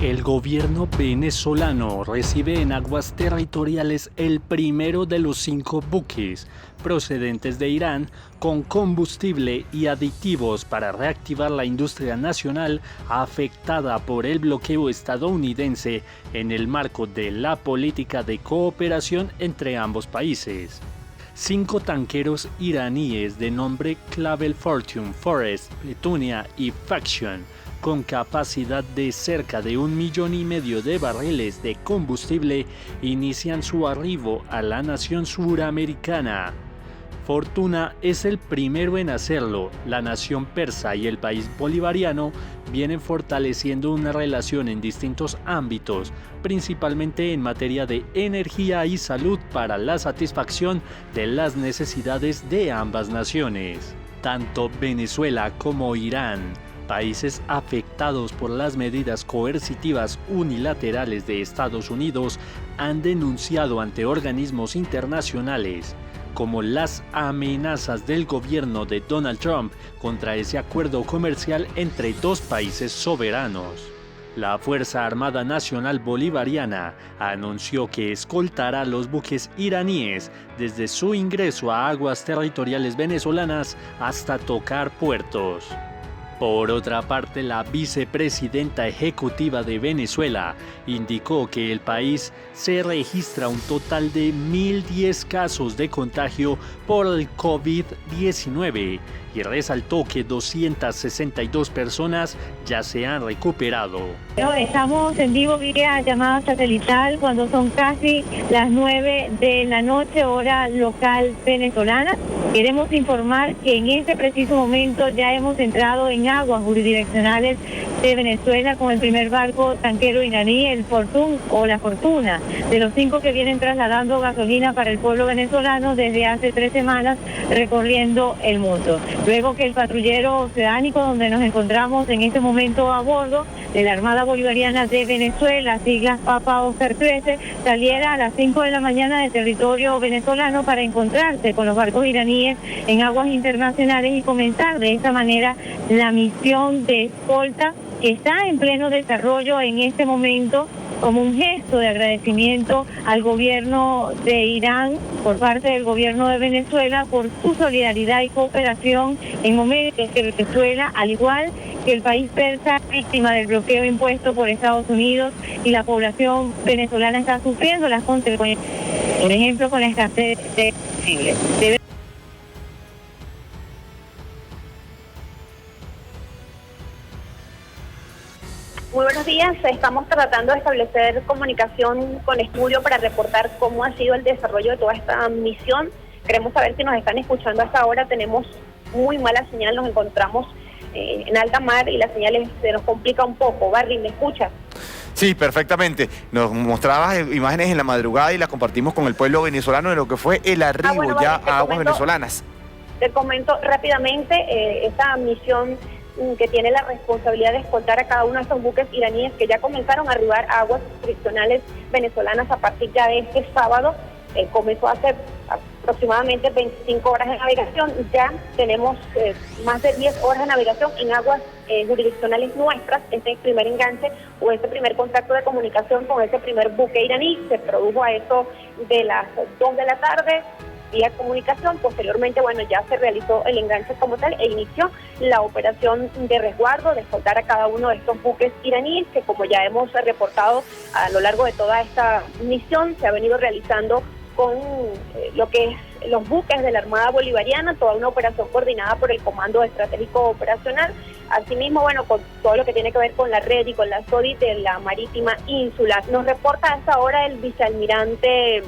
El gobierno venezolano recibe en aguas territoriales el primero de los 5 buques procedentes de Irán con combustible y aditivos para reactivar la industria nacional afectada por el bloqueo estadounidense en el marco de la política de cooperación entre ambos países. 5 tanqueros iraníes de nombre Clavel Fortune, Forest, Petunia y Faction, con capacidad de cerca de 1,5 millones de barriles de combustible, inician su arribo a la nación suramericana. Fortuna es el primero en hacerlo. La nación persa y el país bolivariano vienen fortaleciendo una relación en distintos ámbitos, principalmente en materia de energía y salud para la satisfacción de las necesidades de ambas naciones. Tanto Venezuela como Irán, países afectados por las medidas coercitivas unilaterales de Estados Unidos, han denunciado ante organismos internacionales como las amenazas del gobierno de Donald Trump contra ese acuerdo comercial entre dos países soberanos. La Fuerza Armada Nacional Bolivariana anunció que escoltará los buques iraníes desde su ingreso a aguas territoriales venezolanas hasta tocar puertos. Por otra parte, la vicepresidenta ejecutiva de Venezuela indicó que el país se registra un total de 1.010 casos de contagio por el COVID-19 y resaltó que 262 personas ya se han recuperado. Estamos en vivo vía llamada satelital cuando son casi las 9 de la noche, hora local venezolana. Queremos informar que en este preciso momento ya hemos entrado en aguas jurisdiccionales de Venezuela con el primer barco tanquero iraní, el Fortune o la Fortuna, de los 5 que vienen trasladando gasolina para el pueblo venezolano desde hace 3 semanas recorriendo el mundo. Luego que el patrullero oceánico, donde nos encontramos en este momento a bordo de la Armada Bolivariana de Venezuela, siglas Papa Oscar 13, saliera a las 5 de la mañana del territorio venezolano para encontrarse con los barcos iraníes en aguas internacionales y comenzar de esta manera la misión de escolta que está en pleno desarrollo en este momento, como un gesto de agradecimiento al gobierno de Irán por parte del gobierno de Venezuela por su solidaridad y cooperación en momentos que Venezuela, al igual que el país persa, víctima del bloqueo impuesto por Estados Unidos, y la población venezolana está sufriendo las consecuencias, por ejemplo, con la escasez de combustible. Muy buenos días, estamos tratando de establecer comunicación con Estudio para reportar cómo ha sido el desarrollo de toda esta misión. Queremos saber si nos están escuchando hasta ahora. Tenemos muy mala señal, nos encontramos en alta mar y la señal se nos complica un poco. Barry, ¿me escuchas? Sí, perfectamente. Nos mostrabas imágenes en la madrugada y las compartimos con el pueblo venezolano de lo que fue el arribo ya a aguas venezolanas. Te comento rápidamente esta misión que tiene la responsabilidad de escoltar a cada uno de estos buques iraníes que ya comenzaron a arribar a aguas jurisdiccionales venezolanas a partir ya de este sábado. Comenzó hace aproximadamente 25 horas de navegación. Ya tenemos más de 10 horas de navegación en aguas jurisdiccionales nuestras. Este primer enganche o este primer contacto de comunicación con ese primer buque iraní se produjo a eso de las 2 de la tarde. Vía comunicación. Posteriormente, bueno, ya se realizó el enganche como tal e inició la operación de resguardo, de escoltar a cada uno de estos buques iraníes que, como ya hemos reportado a lo largo de toda esta misión, se ha venido realizando con lo que es los buques de la Armada Bolivariana, toda una operación coordinada por el Comando Estratégico Operacional. Asimismo, bueno, con todo lo que tiene que ver con la red y con la SODI de la Marítima Insular. Nos reporta a esta hora el vicealmirante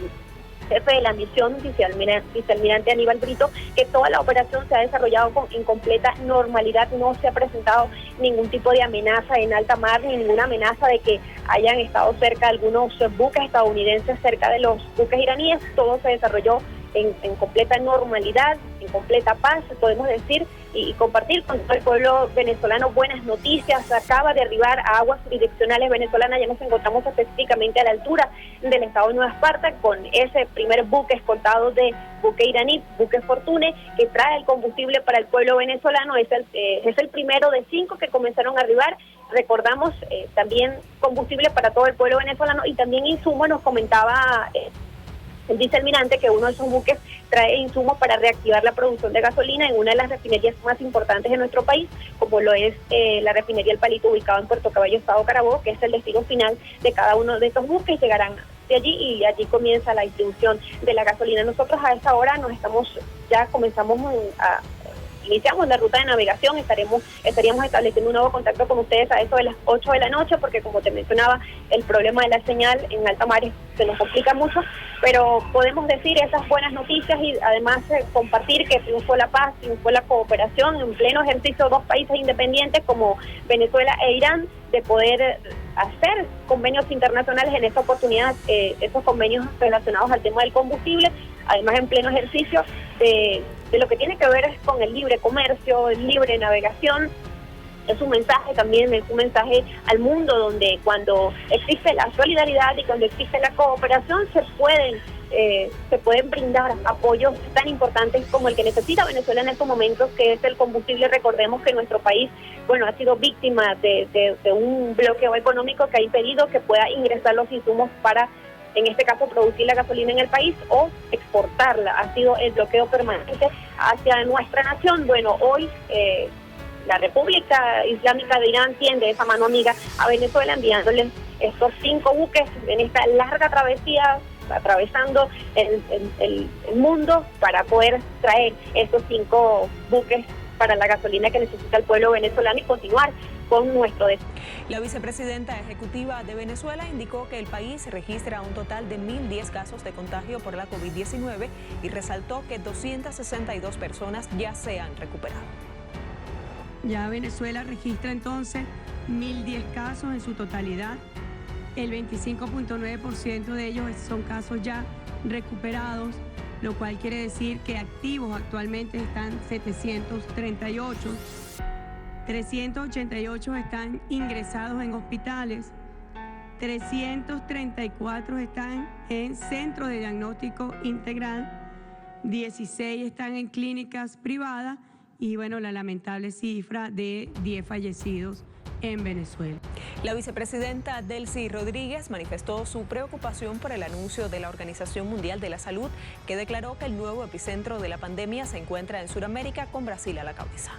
jefe de la misión, vicealmirante Aníbal Brito, que toda la operación se ha desarrollado en completa normalidad. No se ha presentado ningún tipo de amenaza en alta mar, ni ninguna amenaza de que hayan estado cerca algunos buques estadounidenses cerca de los buques iraníes. Todo se desarrolló en completa normalidad, en completa paz, podemos decir, y compartir con todo el pueblo venezolano buenas noticias. Acaba de arribar a aguas jurisdiccionales venezolanas, ya nos encontramos específicamente a la altura del estado de Nueva Esparta con ese primer buque escoltado de buque iraní, buque Fortune, que trae el combustible para el pueblo venezolano. Es el primero de 5 que comenzaron a arribar. Recordamos también combustible para todo el pueblo venezolano y también insumos. Nos comentaba el vicealmirante que uno de esos buques trae insumos para reactivar la producción de gasolina en una de las refinerías más importantes de nuestro país, como lo es la refinería El Palito, ubicado en Puerto Caballo, Estado Carabobo, que es el destino final de cada uno de estos buques. Llegarán de allí y allí comienza la distribución de la gasolina. Nosotros a esta hora iniciamos la ruta de navegación, estaríamos estableciendo un nuevo contacto con ustedes a eso de las 8 de la noche, porque como te mencionaba, el problema de la señal en alta mar se nos complica mucho, pero podemos decir esas buenas noticias y además compartir que triunfó la paz, triunfó la cooperación en pleno ejercicio de dos países independientes como Venezuela e Irán, de poder hacer convenios internacionales en esta oportunidad, esos convenios relacionados al tema del combustible, además en pleno ejercicio de lo que tiene que ver con el libre comercio, el libre navegación. Es un mensaje también, es un mensaje al mundo donde cuando existe la solidaridad y cuando existe la cooperación se pueden brindar apoyos tan importantes como el que necesita Venezuela en estos momentos, que es el combustible. Recordemos que nuestro país, ha sido víctima de un bloqueo económico que ha impedido que pueda ingresar los insumos para, en este caso, producir la gasolina en el país o exportarla. Ha sido el bloqueo permanente hacia nuestra nación. Hoy la República Islámica de Irán tiende esa mano amiga a Venezuela, enviándoles estos 5 buques en esta larga travesía, atravesando el mundo para poder traer estos 5 buques para la gasolina que necesita el pueblo venezolano y continuar con nuestro destino. La vicepresidenta ejecutiva de Venezuela indicó que el país registra un total de 1.010 casos de contagio por la COVID-19 y resaltó que 262 personas ya se han recuperado. Ya Venezuela registra entonces 1.010 casos en su totalidad. El 25.9% de ellos son casos ya recuperados, lo cual quiere decir que activos actualmente están 738. 388 están ingresados en hospitales, 334 están en centros de diagnóstico integral, 16 están en clínicas privadas y la lamentable cifra de 10 fallecidos en Venezuela. La vicepresidenta Delcy Rodríguez manifestó su preocupación por el anuncio de la Organización Mundial de la Salud, que declaró que el nuevo epicentro de la pandemia se encuentra en Sudamérica, con Brasil a la cabeza.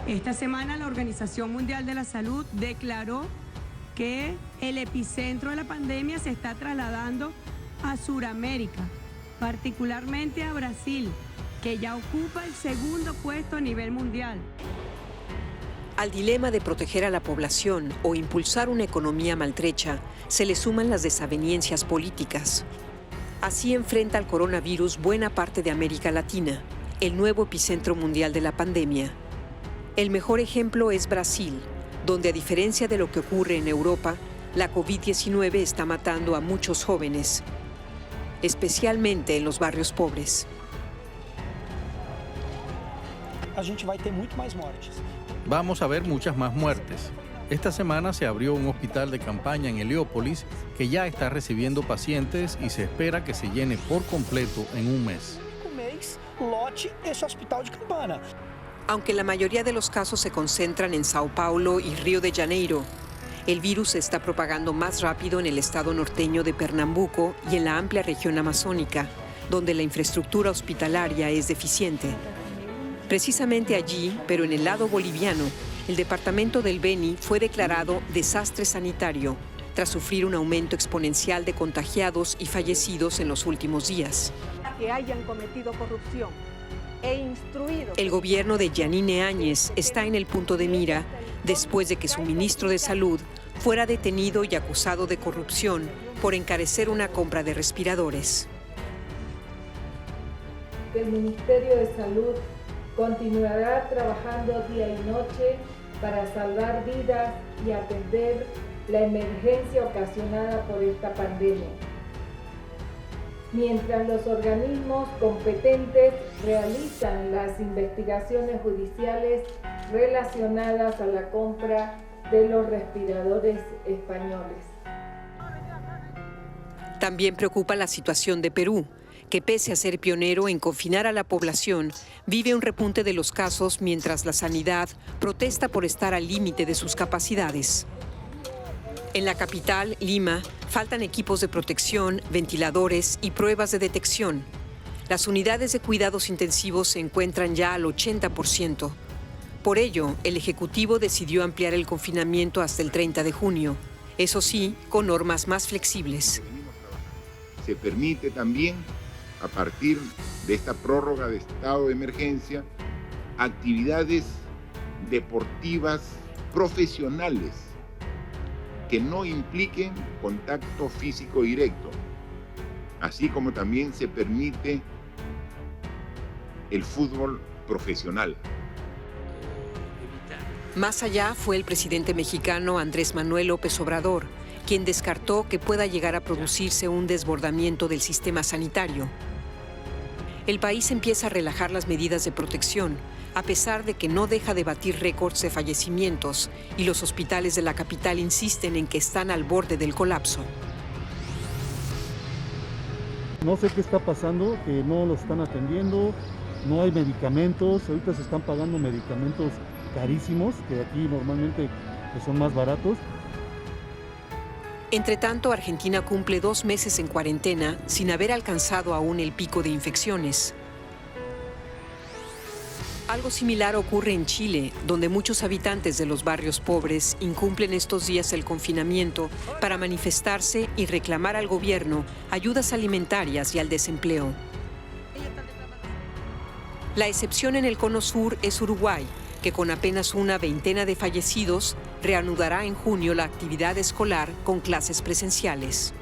Esta semana la Organización Mundial de la Salud declaró que el epicentro de la pandemia se está trasladando a Sudamérica, particularmente a Brasil, que ya ocupa el segundo puesto a nivel mundial. Al dilema de proteger a la población o impulsar una economía maltrecha, se le suman las desavenencias políticas. Así enfrenta al coronavirus buena parte de América Latina, el nuevo epicentro mundial de la pandemia. El mejor ejemplo es Brasil, donde a diferencia de lo que ocurre en Europa, la COVID-19 está matando a muchos jóvenes, especialmente en los barrios pobres. Vamos a ver muchas más muertes. Esta semana se abrió un hospital de campaña en Heliópolis que ya está recibiendo pacientes y se espera que se llene por completo en un mes. Aunque la mayoría de los casos se concentran en Sao Paulo y Río de Janeiro, el virus se está propagando más rápido en el estado norteño de Pernambuco y en la amplia región amazónica, donde la infraestructura hospitalaria es deficiente. Precisamente allí, pero en el lado boliviano, el departamento del Beni fue declarado desastre sanitario tras sufrir un aumento exponencial de contagiados y fallecidos en los últimos días. Que hayan cometido corrupción e instruido. El gobierno de Yanine Áñez está en el punto de mira después de que su ministro de Salud fuera detenido y acusado de corrupción por encarecer una compra de respiradores. El Ministerio de Salud continuará trabajando día y noche para salvar vidas y atender la emergencia ocasionada por esta pandemia. mientras los organismos competentes realizan las investigaciones judiciales relacionadas a la compra de los respiradores españoles. También preocupa la situación de Perú, que pese a ser pionero en confinar a la población, vive un repunte de los casos mientras la sanidad protesta por estar al límite de sus capacidades. En la capital, Lima, faltan equipos de protección, ventiladores y pruebas de detección. Las unidades de cuidados intensivos se encuentran ya al 80%. Por ello, el Ejecutivo decidió ampliar el confinamiento hasta el 30 de junio, eso sí, con normas más flexibles. Se permite también, a partir de esta prórroga de estado de emergencia, actividades deportivas profesionales que no impliquen contacto físico directo, así como también se permite el fútbol profesional. Más allá fue el presidente mexicano Andrés Manuel López Obrador, quien descartó que pueda llegar a producirse un desbordamiento del sistema sanitario. El país empieza a relajar las medidas de protección, a pesar de que no deja de batir récords de fallecimientos y los hospitales de la capital insisten en que están al borde del colapso. No sé qué está pasando, que no lo están atendiendo, no hay medicamentos, ahorita se están pagando medicamentos carísimos, que aquí normalmente son más baratos. Entre tanto, Argentina cumple 2 meses en cuarentena sin haber alcanzado aún el pico de infecciones. Algo similar ocurre en Chile, donde muchos habitantes de los barrios pobres incumplen estos días el confinamiento para manifestarse y reclamar al gobierno ayudas alimentarias y al desempleo. La excepción en el Cono Sur es Uruguay, que con apenas una veintena de fallecidos reanudará en junio la actividad escolar con clases presenciales.